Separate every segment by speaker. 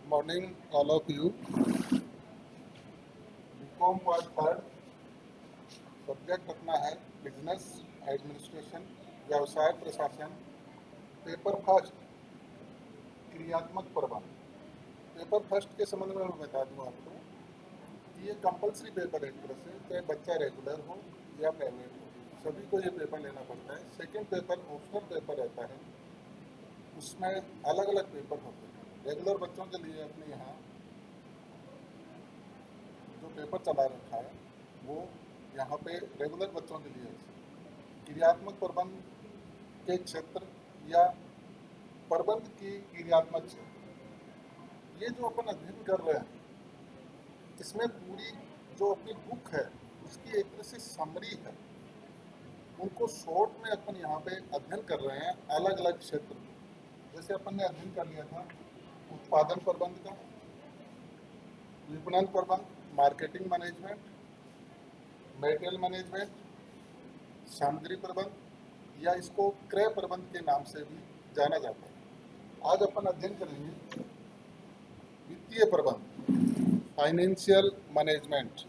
Speaker 1: Good morning, all of you. BCom का third subject अपना है बिजनेस एडमिनिस्ट्रेशन, व्यवसाय प्रशासन, पेपर फर्स्ट, क्रियात्मक प्रबंध। पेपर फर्स्ट के संबंध में मैं बता दूं आपको कि ये कंपलसरी पेपर है एक तरह से, चाहे बच्चा रेगुलर हो या प्राइवेट हो, सभी को ये पेपर लेना पड़ता है। सेकेंड पेपर ऑप्शनल पेपर रहता है, उसमें अलग अलग पेपर होते हैं। रेगुलर बच्चों के लिए अपने यहाँ जो पेपर चला रखा है वो यहाँ पे रेगुलर बच्चों के लिए क्रियात्मक प्रबंध के क्षेत्र या प्रबंध की क्रियात्मक क्षेत्र, ये जो अपन अध्ययन कर रहे हैं इसमें पूरी जो अपनी बुक है उसकी एक तरह से समरी है, उनको शॉर्ट में अपन यहाँ पे अध्ययन कर रहे हैं अलग अलग क्षेत्र। जैसे अपन ने अध्ययन कर लिया था उत्पादन प्रबंध का, विपणन प्रबंध, मार्केटिंग मैनेजमेंट, मटेरियल मैनेजमेंट, सामग्री प्रबंध या इसको क्रय प्रबंध के नाम से भी जाना जाता है। आज अपन अध्ययन करेंगे वित्तीय प्रबंध, फाइनेंशियल मैनेजमेंट।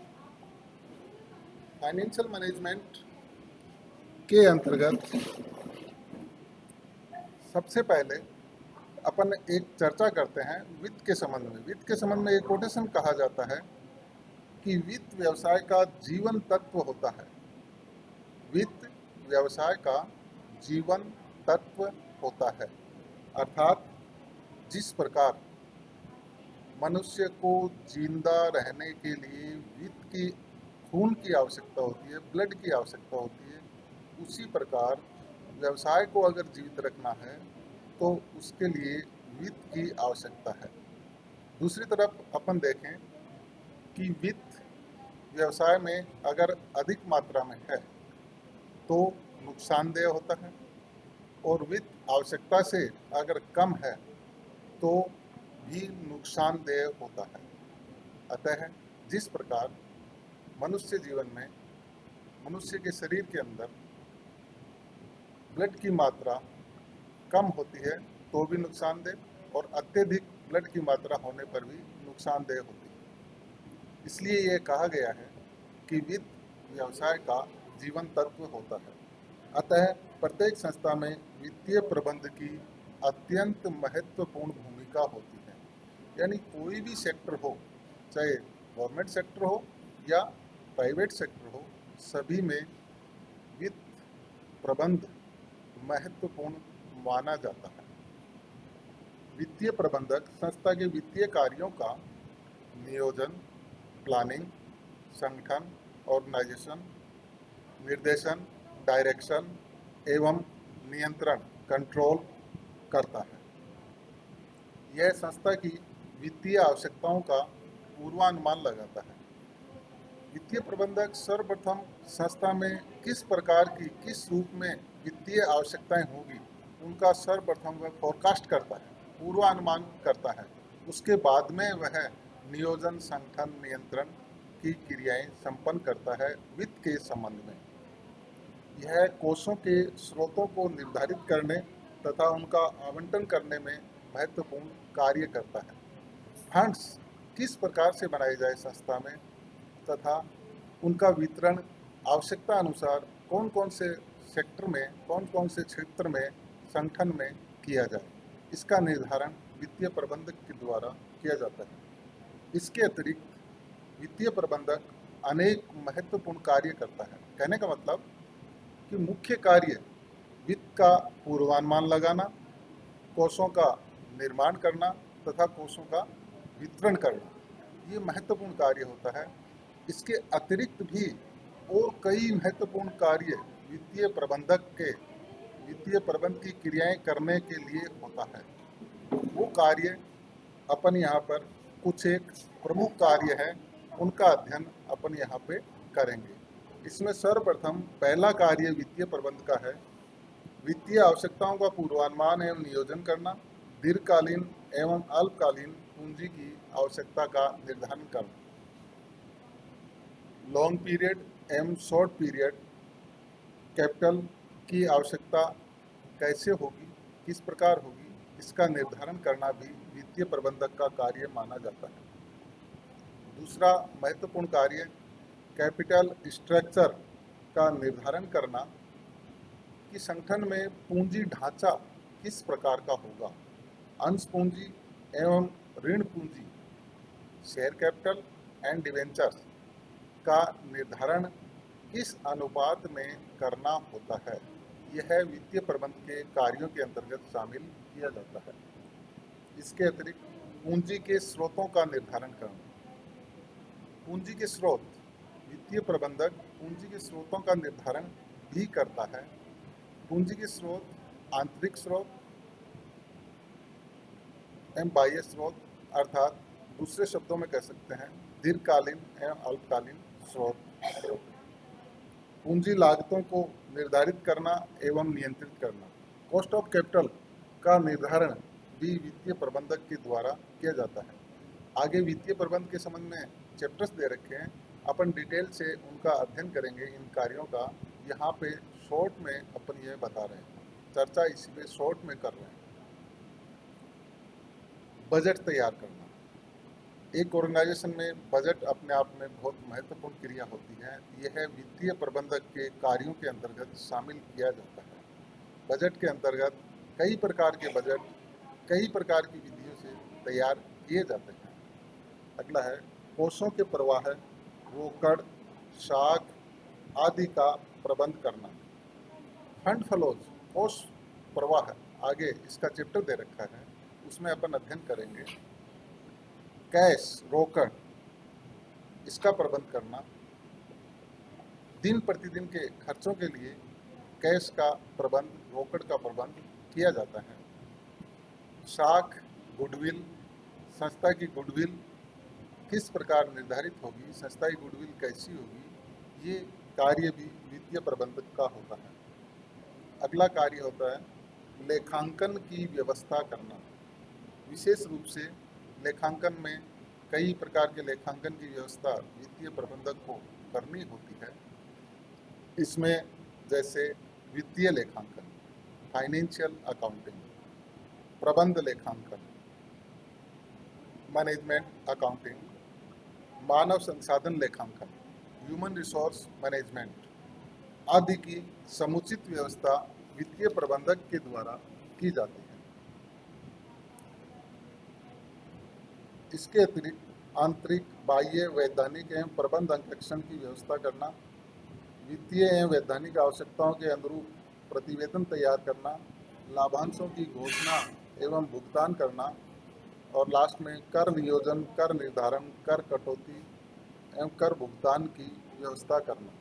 Speaker 1: फाइनेंशियल मैनेजमेंट के अंतर्गत सबसे पहले अपन एक चर्चा करते हैं वित्त के संबंध में। वित्त के संबंध में एक कोटेशन कहा जाता है कि वित्त व्यवसाय का जीवन तत्व होता है। वित्त व्यवसाय का जीवन तत्व होता है, अर्थात जिस प्रकार मनुष्य को जिंदा रहने के लिए वित्त की खून की आवश्यकता होती है, ब्लड की आवश्यकता होती है, उसी प्रकार व्यवसाय को अगर जीवित रखना है तो उसके लिए वित्त की आवश्यकता है। दूसरी तरफ अपन देखें कि वित्त व्यवसाय में अगर अधिक मात्रा में है तो नुकसानदेह होता है, और वित्त आवश्यकता से अगर कम है तो भी नुकसानदेह होता है। अतः जिस प्रकार मनुष्य जीवन में मनुष्य के शरीर के अंदर ब्लड की मात्रा कम होती है तो भी नुकसानदेह, और अत्यधिक ब्लड की मात्रा होने पर भी नुकसानदेह होती है। इसलिए ये कहा गया है कि वित्त व्यवसाय का जीवन तत्व होता है। अतः प्रत्येक संस्था में वित्तीय प्रबंध की अत्यंत महत्वपूर्ण भूमिका होती है। यानी कोई भी सेक्टर हो, चाहे गवर्नमेंट सेक्टर हो या प्राइवेट सेक्टर हो, सभी में वित्त प्रबंध महत्वपूर्ण माना जाता है। वित्तीय प्रबंधक संस्था के वित्तीय कार्यों का नियोजन, प्लानिंग, संगठन, ऑर्गेनाइजेशन, निर्देशन, डायरेक्शन एवं नियंत्रण, कंट्रोल करता है। यह संस्था की वित्तीय आवश्यकताओं का पूर्वानुमान लगाता है। वित्तीय प्रबंधक सर्वप्रथम संस्था में किस प्रकार की, किस रूप में वित्तीय आवश्यकताएं होगी, उनका सर्वप्रथम वह फोरकास्ट करता है, पूर्वानुमान करता है। उसके बाद में वह नियोजन, संगठन, नियंत्रण की क्रियाएं संपन्न करता है वित्त के संबंध में। यह कोषों के स्रोतों को निर्धारित करने तथा उनका आवंटन करने में महत्वपूर्ण कार्य करता है। फंड्स किस प्रकार से बनाए जाए संस्था में तथा उनका वितरण आवश्यकता अनुसार कौन कौन से सेक्टर में, कौन कौन से क्षेत्र में, संगठन में किया जाए, इसका निर्धारण वित्तीय प्रबंधक के द्वारा किया जाता है। इसके अतिरिक्त वित्तीय प्रबंधक अनेक महत्वपूर्ण कार्य करता है। कहने का मतलब कि मुख्य कार्य वित्त का पूर्वानुमान लगाना, कोषों का निर्माण करना तथा कोषों का वितरण करना, ये महत्वपूर्ण कार्य होता है। इसके अतिरिक्त भी और कई महत्वपूर्ण कार्य वित्तीय प्रबंधक के वित्तीय प्रबंध की क्रियाएं करने के लिए होता है। वो कार्य अपन यहाँ पर कुछ एक प्रमुख कार्य है, उनका अध्ययन अपन यहाँ पे करेंगे। इसमें सर्वप्रथम पहला कार्य वित्तीय प्रबंध का है वित्तीय आवश्यकताओं का पूर्वानुमान एवं नियोजन करना, दीर्घकालीन एवं अल्पकालीन पूंजी की आवश्यकता का निर्धारण करना, लॉन्ग पीरियड एवं शॉर्ट पीरियड कैपिटल की आवश्यकता कैसे होगी, किस प्रकार होगी, इसका निर्धारण करना भी वित्तीय प्रबंधक का कार्य माना जाता है। दूसरा महत्वपूर्ण कार्य कैपिटल स्ट्रक्चर का निर्धारण करना कि संगठन में पूंजी ढांचा किस प्रकार का होगा। अंश पूंजी एवं ऋण पूंजी, शेयर कैपिटल एंड डिवेंचर्स का निर्धारण किस अनुपात में करना होता है, यह वित्तीय प्रबंध के कार्यों के अंतर्गत शामिल किया जाता है। इसके अतिरिक्त पूंजी के स्रोतों का निर्धारण करना। पूंजी के स्रोत, वित्तीय प्रबंधक पूंजी के स्रोतों का निर्धारण भी करता है। पूंजी के स्रोत आंतरिक स्रोत एवं बाह्य स्रोत, अर्थात दूसरे शब्दों में कह सकते हैं दीर्घकालीन एवं अल्पकालीन स्रोत। पूंजी लागतों को निर्धारित करना एवं नियंत्रित करना। कॉस्ट ऑफ कैपिटल का निर्धारण भी वित्तीय प्रबंधक के द्वारा किया जाता है। आगे वित्तीय प्रबंध के संबंध में चैप्टर्स दे रखे हैं, अपन डिटेल से उनका अध्ययन करेंगे। इन कार्यों का यहाँ पे शॉर्ट में अपन ये बता रहे हैं, चर्चा इसी पे शॉर्ट में कर रहे हैं। बजट तैयार करना। एक ऑर्गेनाइजेशन में बजट अपने आप में बहुत महत्वपूर्ण क्रिया होती है। यह वित्तीय प्रबंधक के कार्यों के अंतर्गत शामिल किया जाता है। बजट के अंतर्गत कई प्रकार के बजट कई प्रकार की विधियों से तैयार किए जाते हैं। अगला है कोषों के प्रवाह, रोकड़, साख आदि का प्रबंध करना। फंड फ्लोज, कोष प्रवाह, आगे इसका चैप्टर दे रखा है, उसमें अपन अध्ययन करेंगे। कैश, रोकड़, इसका प्रबंध करना। दिन प्रतिदिन के खर्चों के लिए कैश का प्रबंध, रोकड़ का प्रबंध किया जाता है। साख, गुडविल, संस्था की गुडविल किस प्रकार निर्धारित होगी, संस्था की गुडविल कैसी होगी, ये कार्य भी वित्तीय प्रबंधक का होता है। अगला कार्य होता है लेखांकन की व्यवस्था करना। विशेष रूप से लेखांकन में कई प्रकार के लेखांकन की व्यवस्था वित्तीय प्रबंधक को करनी होती है। इसमें जैसे वित्तीय लेखांकन, फाइनेंशियल अकाउंटिंग, प्रबंध लेखांकन, मैनेजमेंट अकाउंटिंग, मानव संसाधन लेखांकन, ह्यूमन रिसोर्स मैनेजमेंट आदि की समुचित व्यवस्था वित्तीय प्रबंधक के द्वारा की जाती है। इसके अतिरिक्त आंतरिक, बाह्य, वैधानिक एवं प्रबंध अंकेक्षण की व्यवस्था करना, वित्तीय एवं वैधानिक आवश्यकताओं के अनुरूप प्रतिवेदन तैयार करना, लाभांशों की घोषणा एवं भुगतान करना, और लास्ट में कर नियोजन, कर निर्धारण, कर कटौती एवं कर भुगतान की व्यवस्था करना।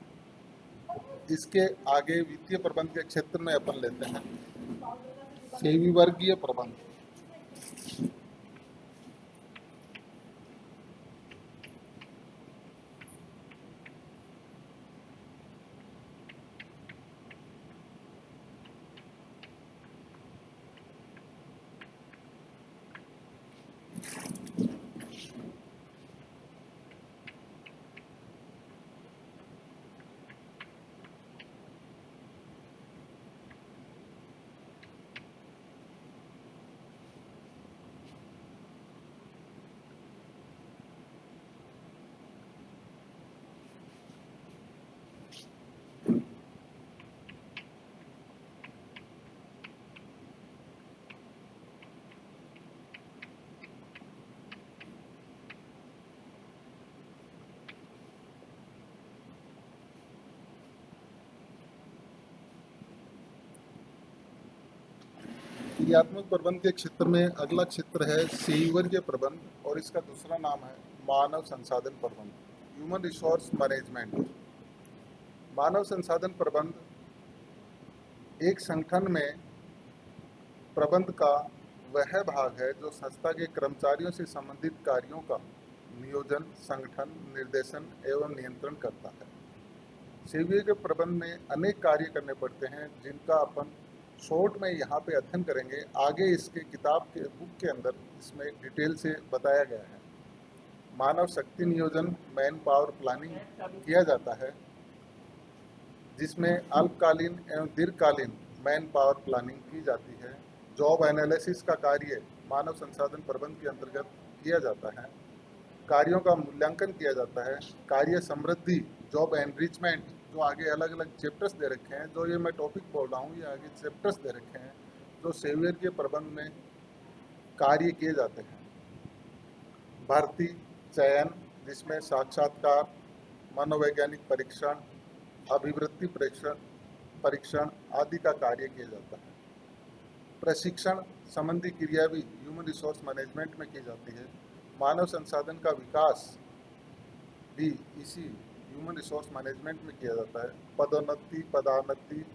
Speaker 1: इसके आगे वित्तीय प्रबंध के क्षेत्र में अपन लेते हैं सेविवर्गीय प्रबंध। क्रियात्मक प्रबंध के क्षेत्र में अगला क्षेत्र है सेविवर्गीय प्रबंध, और इसका दूसरा नाम है मानव संसाधन प्रबंध, ह्यूमन रिसोर्स मैनेजमेंट। मानव संसाधन प्रबंध एक संगठन में प्रबंध का वह भाग है जो संस्था के कर्मचारियों से संबंधित कार्यों का नियोजन, संगठन, निर्देशन एवं नियंत्रण करता है। सेविवर्गीय प्रबंध में अनेक कार्य करने पड़ते हैं जिनका अपन शॉर्ट में यहाँ पे अध्ययन करेंगे। आगे इसके किताब के बुक के अंदर इसमें डिटेल से बताया गया है। मानव शक्ति नियोजन, मैन पावर प्लानिंग किया जाता है, जिसमें अल्पकालीन एवं दीर्घकालीन मैन पावर प्लानिंग की जाती है। जॉब एनालिसिस का कार्य मानव संसाधन प्रबंधन के अंतर्गत किया जाता है। कार्यों का मूल्यांकन किया जाता है। कार्य समृद्धि, जॉब एनरिचमेंट, जो आगे अलग अलग चैप्टर्स दे रखे हैं, जो ये मैं टॉपिक बोल रहा हूँ ये आगे चैप्टर्स दे रखे हैं, जो सेवियर के प्रबंध में कार्य किए जाते हैं। भर्ती, चयन, जिसमें साक्षात्कार, मनोवैज्ञानिक परीक्षण, अभिवृत्ति परीक्षण आदि का कार्य किया जाता है। प्रशिक्षण संबंधी क्रिया भी ह्यूमन रिसोर्स मैनेजमेंट में की जाती है। मानव संसाधन का विकास भी इसी ह्यूमन रिसोर्स मैनेजमेंट में किया जाता है। पदोन्नति, पदान्नति,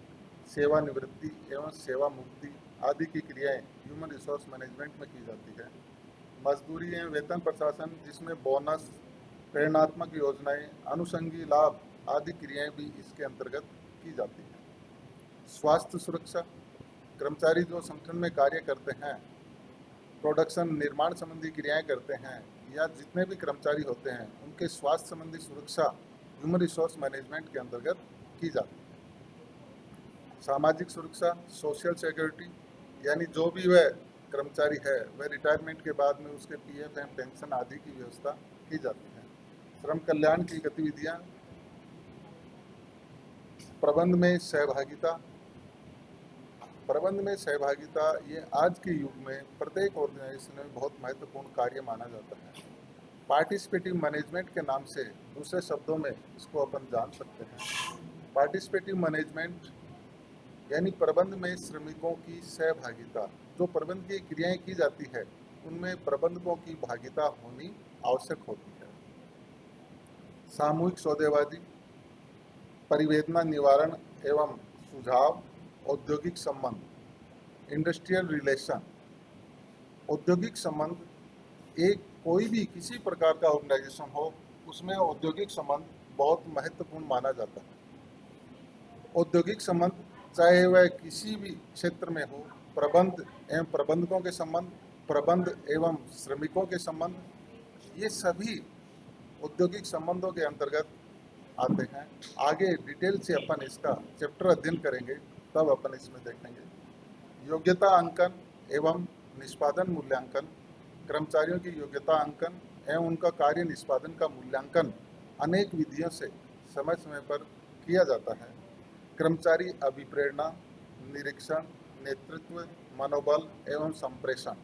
Speaker 1: सेवानिवृत्ति एवं सेवा मुक्ति आदि की क्रियाएं ह्यूमन रिसोर्स मैनेजमेंट में की जाती है। मजदूरी एवं वेतन प्रशासन, जिसमें बोनस, प्रेरणात्मक योजनाएं, अनुषंगी लाभ आदि क्रियाएं भी इसके अंतर्गत की जाती हैं। स्वास्थ्य सुरक्षा, कर्मचारी जो संगठन में कार्य करते हैं, प्रोडक्शन निर्माण संबंधी क्रियाएं करते हैं, या जितने भी कर्मचारी होते हैं उनके स्वास्थ्य संबंधी सुरक्षा ह्यूमन रिसोर्स मैनेजमेंट के अंतर्गत की जाती है। सामाजिक सुरक्षा, सोशल सिक्योरिटी, यानी जो भी वह कर्मचारी है वह रिटायरमेंट के बाद में उसके पीएफ एवं पेंशन आदि की व्यवस्था की जाती है। श्रम कल्याण की गतिविधियां, प्रबंध में सहभागिता। प्रबंध में सहभागिता ये आज के युग में प्रत्येक ऑर्गेनाइजेशन में बहुत महत्वपूर्ण कार्य माना जाता है। पार्टिसिपेटिव मैनेजमेंट के नाम से दूसरे शब्दों में इसको अपन जान सकते हैं। पार्टिसिपेटिव मैनेजमेंट यानी प्रबंध में श्रमिकों की सहभागिता। जो प्रबंध की क्रियाएं की जाती है उनमें प्रबंधकों की भागीदारी होनी आवश्यक होती है। सामूहिक सौदेबाजी, परिवेदना निवारण एवं सुझाव, औद्योगिक संबंध, इंडस्ट्रियल रिलेशन। औद्योगिक संबंध, एक कोई भी किसी प्रकार का ऑर्गेनाइजेशन हो उसमें औद्योगिक संबंध बहुत महत्वपूर्ण माना जाता है। औद्योगिक संबंध चाहे वह किसी भी क्षेत्र में हो, प्रबंध एवं प्रबंधकों के संबंध, प्रबंध एवं श्रमिकों के संबंध, ये सभी औद्योगिक संबंधों के अंतर्गत आते हैं। आगे डिटेल से अपन इसका चैप्टर अध्ययन करेंगे तब अपन इसमें देखेंगे। योग्यता अंकन एवं निष्पादन मूल्यांकन, कर्मचारियों की योग्यता अंकन एवं उनका कार्य निष्पादन का मूल्यांकन अनेक विधियों से समय समय पर किया जाता है। कर्मचारी अभिप्रेरणा, निरीक्षण, नेतृत्व, मनोबल एवं संप्रेषण,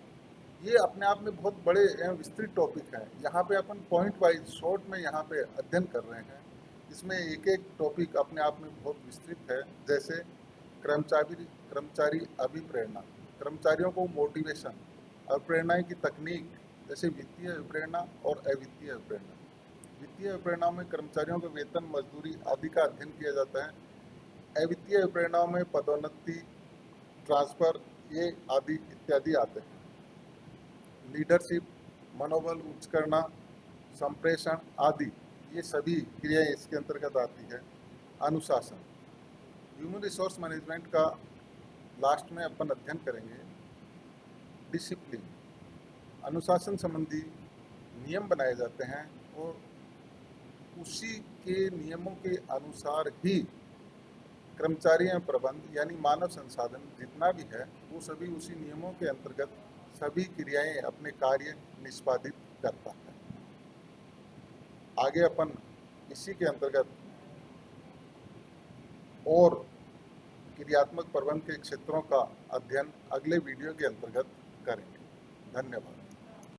Speaker 1: ये अपने आप में बहुत बड़े एवं विस्तृत टॉपिक हैं। यहाँ पे अपन पॉइंट वाइज शॉर्ट में यहाँ पे अध्ययन कर रहे हैं। इसमें एक एक टॉपिक अपने आप में बहुत विस्तृत है। जैसे कर्मचारी अभिप्रेरणा, कर्मचारियों को मोटिवेशन, अभिप्रेरणा की तकनीक, जैसे वित्तीय अभिप्रेरणा और अवित्तीय अभिप्रेरणा। वित्तीय अभिप्रेरणा में कर्मचारियों के वेतन, मजदूरी आदि का अध्ययन किया जाता है। अवित्तीय अभिप्रेरणा में पदोन्नति, ट्रांसफर ये आदि इत्यादि आते हैं। लीडरशिप, मनोबल उच्च करना, संप्रेषण आदि ये सभी क्रियाएं इसके अंतर्गत आती है। अनुशासन, ह्यूमन रिसोर्स मैनेजमेंट का लास्ट में अपन अध्ययन करेंगे। डिसिप्लिन, अनुशासन संबंधी नियम बनाए जाते हैं और उसी के नियमों के अनुसार ही कर्मचारी एवं प्रबंध यानी मानव संसाधन जितना भी है वो सभी उसी नियमों के अंतर्गत सभी क्रियाएं अपने कार्य निष्पादित करता है। आगे अपन इसी के अंतर्गत और क्रियात्मक प्रबंध के क्षेत्रों का अध्ययन अगले वीडियो के अंतर्गत करेंगे। धन्यवाद।